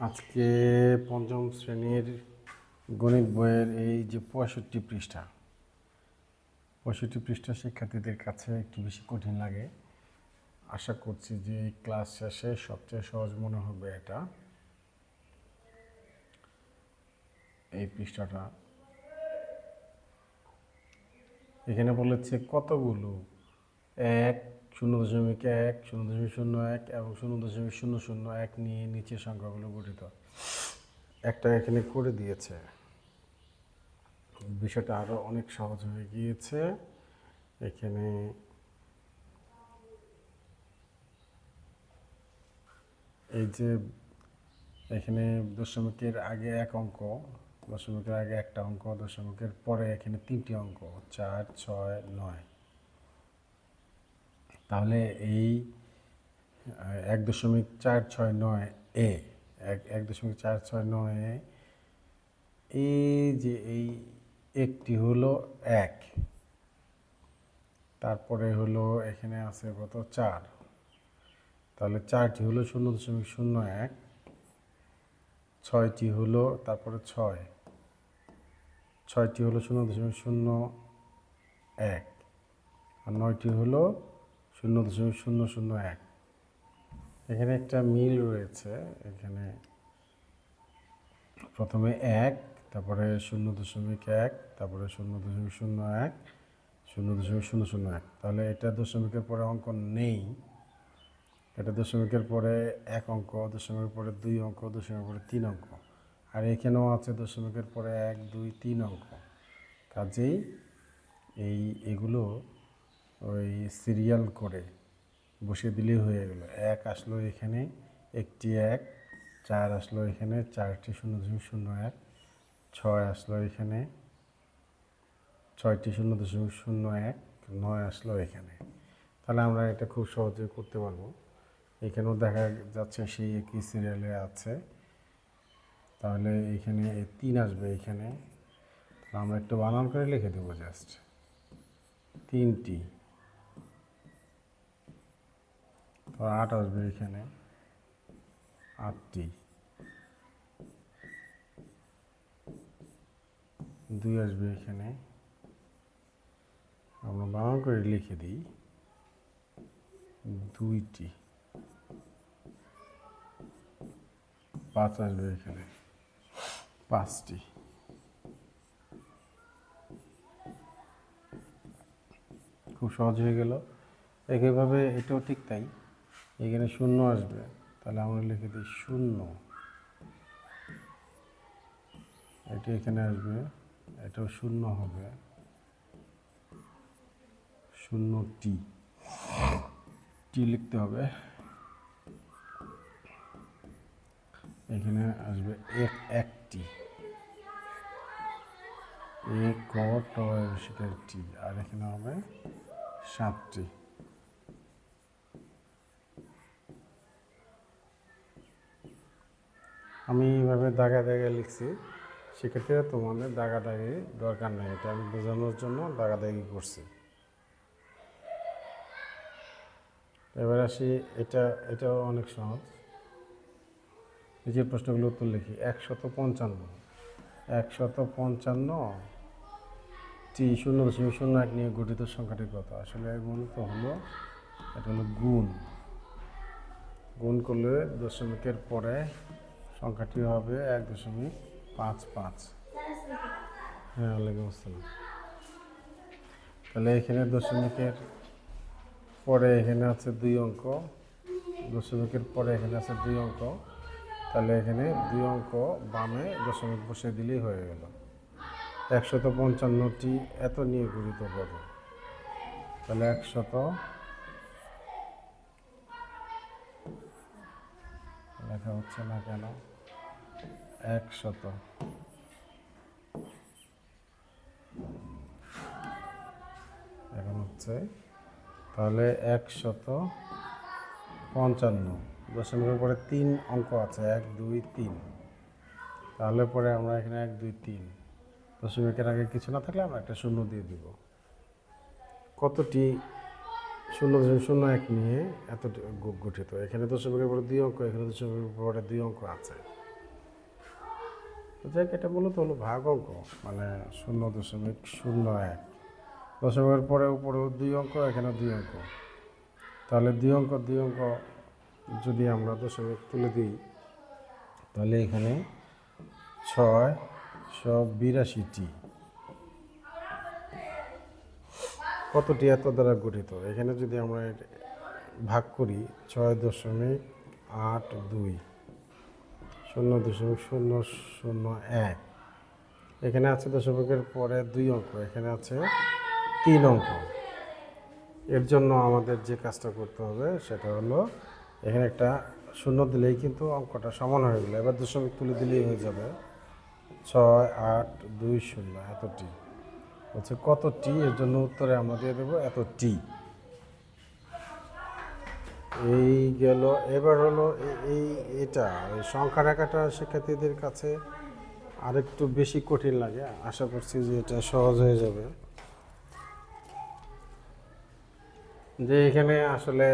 আজকে পঞ্চম শ্রেণীর গণিত বইয়ের এই যে 65 পৃষ্ঠা শিক্ষার্থীদের কাছে একটু বেশি কঠিন লাগে। আশা করছি যে এই ক্লাস শেষে সবচেয়ে সহজ মনে হবে এটা। এই পৃষ্ঠাটা এখানে বলেছে কতগুলো 1, 0.1, 0.01 এবং 0.001 নিয়ে নিচের সংখ্যাগুলো গঠিত। একটা এখানে করে দিয়েছে, বিষয়টা আরও অনেক সহজ হয়ে গিয়েছে। এখানে এই যে এখানে দশমিকের আগে এক অঙ্ক, দশমিকের আগে একটা অঙ্ক, দশমিকের পরে এখানে 3টি অঙ্ক 4, 6, 9। তাহলে এই 1.469 এ 1.469 এ এই যে এই একটি হলো 1, তারপরে হলো এখানে আছে কত 4, তাহলে 4টি হলো 0.01, 6টি হলো তারপরে 6টি হলো 0.001 আর 9টি হলো 0.001। এখানে একটা মিল রয়েছে। এখানে প্রথমে 1, তারপরে 0.1, তারপরে 0.01, 0.001। তাহলে এটা দশমিকের পরে অঙ্ক নেই। এটা দশমিকের পরে 1 অঙ্ক, দশমিকের পরে 2 অঙ্ক, দশমিকের পরে 3 অঙ্ক, আর এখানেও আছে দশমিকের পরে 1, 2, 3 অঙ্ক। কাজেই এগুলো ওই সিরিয়াল করে বসিয়ে দিলেই হয়ে গেল। 1 আসলো এখানে, একটি 1, 4 আসলো এখানে, 4টি 0.01, 6 আসলো এখানে, 6টি 0.01, 9 আসলো এখানে। তাহলে আমরা এটা খুব সহজে করতে পারবো। এখানেও দেখা যাচ্ছে সেই একই সিরিয়ালে আছে। তাহলে এখানে 3 আসবে এখানে, আমরা একটু বানান করে লিখে দেবো জাস্ট 3টি। তো 8 আসবে এখানে, 8টি। 2 আসবে এখানে, আমরা বানান করে লিখে দিই 2টি। 5 আসবে এখানে, 5টি। খুব সহজ হয়ে গেল। একইভাবে এটাও ঠিক তাই। এখানে 0 আসবে, তাহলে আমরা লিখে দিই 0। এটা এখানে আসবে, এটাও 0 হবে, 0টি লিখতে হবে। এখানে আসবে 1টি, ক ট টি, আর এখানে হবে 7টি। আমি এইভাবে দাগা দাগে লিখছি, সেক্ষেত্রে তোমাদের দাগাদাগি দরকার নেই। এটা আমি বোঝানোর জন্য দাগাদাগি করছি। এবার আসি, এটাও অনেক সহজ। নিজের প্রশ্নগুলো উত্তর লিখি। 155টি 0.01 নিয়ে গঠিত সংখ্যাটি কত? আসলে মূলত হলো এটা হলো গুণ করলে দশমিকের পরে সংখ্যাটি হবে 1.55। হ্যাঁ, ওয়ালাইকুম আসসালাম। তাহলে এখানে দশমিকের পরে এখানে আছে 2 অঙ্ক, দশমিকের পরে এখানে আছে 2 অঙ্ক, তাহলে এখানে 2 অঙ্ক বামে দশমিক বসিয়ে দিলেই হয়ে গেল। 155টি এত নিয়ে গঠিত কত? তাহলে 100 লেখা হচ্ছে না কেন? 100 এখন হচ্ছে, তাহলে 155, দশমিকের পরে 3 অঙ্ক আছে, 1, 2, 3। তাহলে পরে আমরা এখানে 1, 2, 3, দশমিকের আগে কিছু না থাকলে আমরা একটা 0 দিয়ে দিব। কতটি 0.01 নিয়ে এত গঠিত? এখানে দশমিকের পরে 2 অঙ্ক, এখানে দশমিকের পরে 2 অঙ্ক আছে। তো যাই এটা মূলত হলো ভাগ অঙ্ক, মানে 0.01। দশমিকের পরে উপরেও 2 অঙ্ক, এখানে 2 অঙ্ক। তাহলে 2 অঙ্ক 2 অঙ্ক যদি আমরা দশমিক তুলে দিই, তাহলে এখানে 682টি। কতটি এত দ্বারা গঠিত? এখানে যদি আমরা ভাগ করি 6.82, 0.001। এখানে আছে দশমিকের পরে 2 অঙ্ক, এখানে আছে 3 অঙ্ক। এর জন্য আমাদের যে কাজটা করতে হবে সেটা হলো এখানে একটা শূন্য দিলেই কিন্তু অঙ্কটা সমান হয়ে গেল। এবার দশমিক তুলে দিলেই হয়ে যাবে 6820 এতটি। হচ্ছে কতটি, এর জন্য উত্তরে আমরা দিয়ে দেবো এতটি। এই গেল। এবার হলো এটা এই সংখ্যা রেখাটা শিক্ষার্থীদের কাছে আরেকটু বেশি কঠিন লাগে। আশা করছি যে এটা সহজ হয়ে যাবে। যে এখানে আসলে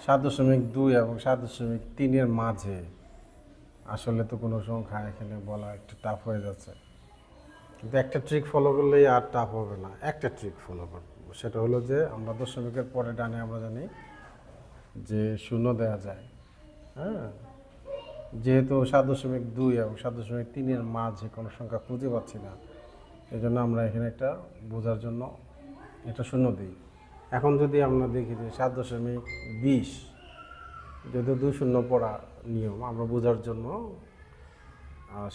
7.2 এবং 7.3 মাঝে আসলে তো কোনো সংখ্যা এখানে বলা একটু টাফ হয়ে যাচ্ছে, কিন্তু একটা ট্রিক ফলো করলেই আর টাফ হবে না। একটা ট্রিক ফলো করবো, সেটা হলো যে আমরা দশমিকের পরে ডানে আমরা জানি যে 0 দেওয়া যায়। হ্যাঁ, যেহেতু 7.2 এবং 7.3 মাঝে কোনো সংখ্যা খুঁজে পাচ্ছি না, এই জন্য আমরা এখানে একটা বোঝার জন্য এটা 0 দিই। এখন যদি আমরা দেখি যে 7.20, যদি 2 শূন্য পড়া নিয়ম, আমরা বোঝার জন্য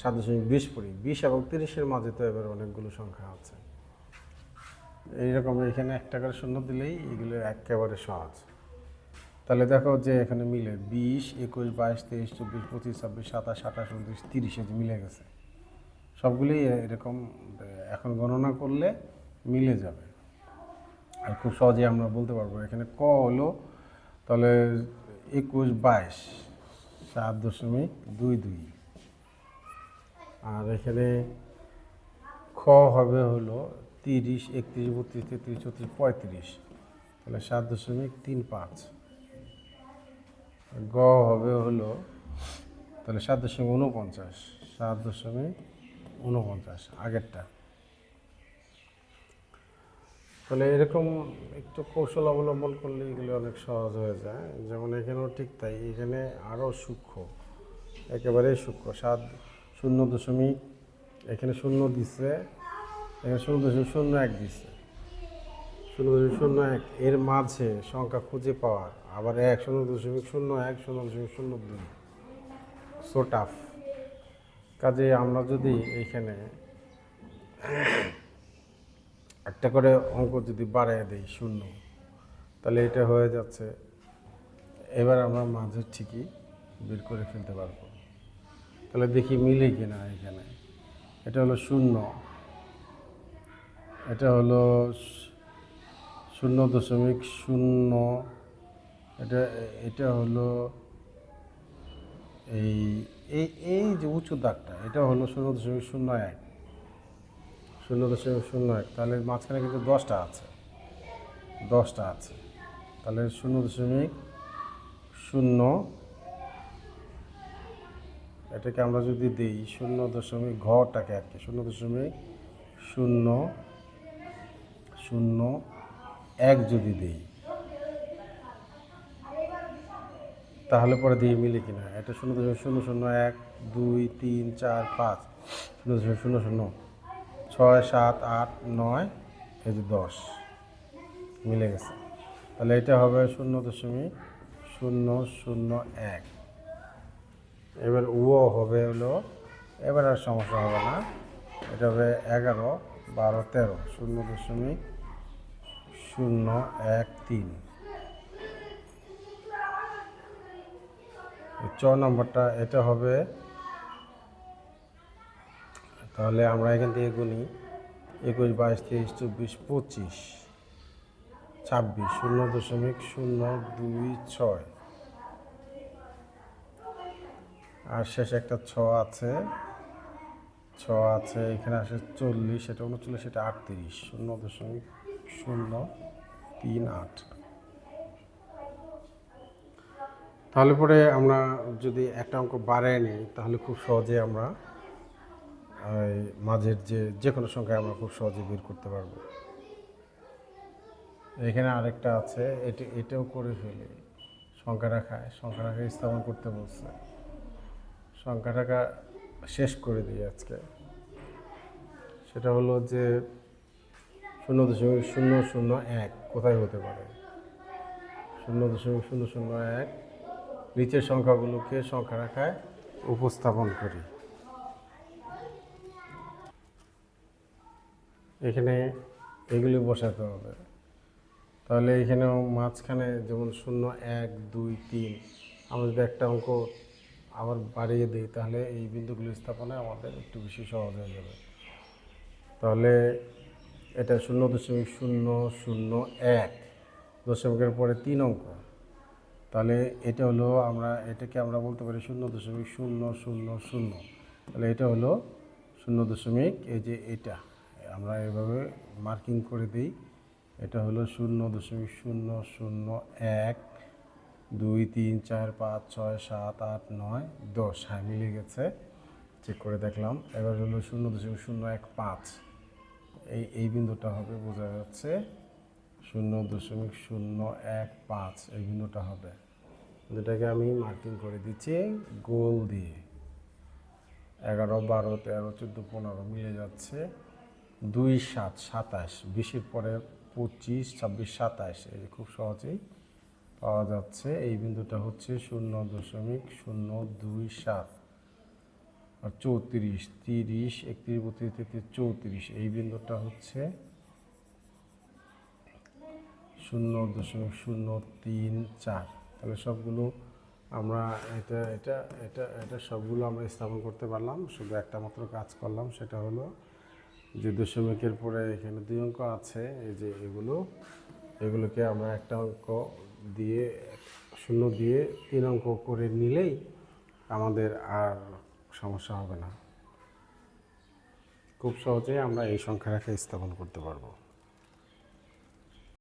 7.20 পড়ি। 20 এবং 30-এর মাঝে তো এবার অনেকগুলো সংখ্যা আছে। এইরকম এখানে একটা করে 0 দিলেই এগুলো একেবারে সহজ। তাহলে দেখো যে এখানে মিলে 20, 21, 22, 23, 24, 25, 26, 27, 28, 29, 30 যে মিলে গেছে। সবগুলোই এরকম এখন গণনা করলে মিলে যাবে, আর খুব সহজে আমরা বলতে পারবো। এখানে ক হলো তাহলে 21, 22, 7.22। আর এখানে খ হবে হলো 30, 31, 32, 33, 34, 35, তাহলে 7.35। গ হবে হলো তাহলে 7.49, 7.49 আগেরটা। তাহলে এরকম একটু কৌশল অবলম্বন করলে এগুলো অনেক সহজ হয়ে যায়। যেমন এখানেও ঠিক তাই, এখানে আরও সূক্ষ্ম, একেবারেই সূক্ষ্ম। 0. এখানে 0 দিচ্ছে, এখানে 0.01 দিচ্ছে। 0.01 এর মাঝে সংখ্যা খুঁজে পাওয়া, আবার 0.01, 0.02, সো টাফ। কাজে আমরা যদি এইখানে একটা করে অঙ্ক যদি বাড়াই দিই 0, তাহলে এটা হয়ে যাচ্ছে। এবার আমরা মাঝে ঠিকই বের করে ফেলতে পারবো। তাহলে দেখি মিলে কিনা। এখানে এটা হলো 0, এটা হলো 0.0, এটা এটা হলো এই এই এই যে উঁচু দাগটা, এটা হলো 0.01, 0.01। তাহলে মাঝখানে কিন্তু 10টা আছে, 10টা আছে। তাহলে 0.0, এটাকে আমরা যদি দিই 0. ঘটাকে আর কি 0.001 যদি দিই, তাহলে পরে দিয়ে মিলে কিনা। এটা 0.001, 2, 3, 4, 5, 0.00, 6, 7, 8, 9, এই যে 10 মিলে গেছে। তাহলে এটা হবে 0.001। এবার ও হবে হলো, এবার আর সমস্যা হবে না, এটা হবে 11, 12, 13, 0.013। 4 নম্বরটা এটা হবে। তাহলে আমরা এখান থেকে গুনি 21, 22, 23, 24, 25, 26, 0.026। আর শেষে একটা 6 আছে, 6 আছে। এখানে আসে 40, এটা 39, এটা 38, 0.038। তাহলে পরে আমরা যদি একটা অঙ্ক বাড়ায় নিই, তাহলে খুব সহজে আমরা এই মাঝের যে কোনো সংখ্যা আমরা খুব সহজে বের করতে পারবো। এখানে আরেকটা আছে, এটাও করে ফেলি। সংখ্যা রাখায় স্থাপন করতে বলছে। সংখ্যা রাখা শেষ করে দিই আজকে। সেটা হলো যে 0.001 কোথায় হতে পারে? 0.001 নিচের সংখ্যাগুলোকে সংখ্যা রাখায় উপস্থাপন করি। এখানে এগুলি বসাতে হবে। তাহলে এখানেও মাঝখানে যেমন 0, 1, 2, 3, আমরা যদি একটা অঙ্ক আবার বাড়িয়ে দিই তাহলে এই বিন্দুগুলি স্থাপনে আমাদের একটু বেশি সহজ হয়ে যাবে। তাহলে এটা 0.001 দশমিকের পরে 3 অঙ্ক। তাহলে এটা হলো এটাকে আমরা বলতে পারি 0.000। তাহলে এটা হলো 0. এই যে এটা আমরা এভাবে মার্কিং করে দিই। এটা হলো 0.001, 2, 3, 4, 5, 6, 7, 8, 9, 10। হ্যাঁ, মিলে গেছে, চেক করে দেখলাম। এবার হলো 0.015, এই বিন্দুটা হবে, বোঝা যাচ্ছে 0.015 এই বিন্দুটা হবে। যেটাকে আমি মার্কিং করে দিচ্ছি গোল দিয়ে। 11, 12, 13, 14, 15 মিলে যাচ্ছে। 2, 7, 27, 20-এর পরে 25, 26, 27, এই যে খুব সহজেই পাওয়া যাচ্ছে। এই বিন্দুটা হচ্ছে 0.027। আর 34, 30, 31, 32, 33, 34, এই বিন্দুটা হচ্ছে 0.034। তাহলে সবগুলো আমরা এটা সবগুলো আমরা স্থাপন করতে পারলাম। শুধু একটা মাত্র কাজ করলাম, সেটা হলো যে দশমিকের পরে এখানে 2 অঙ্ক আছে, এই যে এগুলোকে আমরা একটা অঙ্ক দিয়ে 0 দিয়ে 3 অঙ্ক করে নিলেই আমাদের আর সমস্যা হবে না। খুব সহজেই আমরা এই সংখ্যা রেখে স্থাপন করতে পারবো।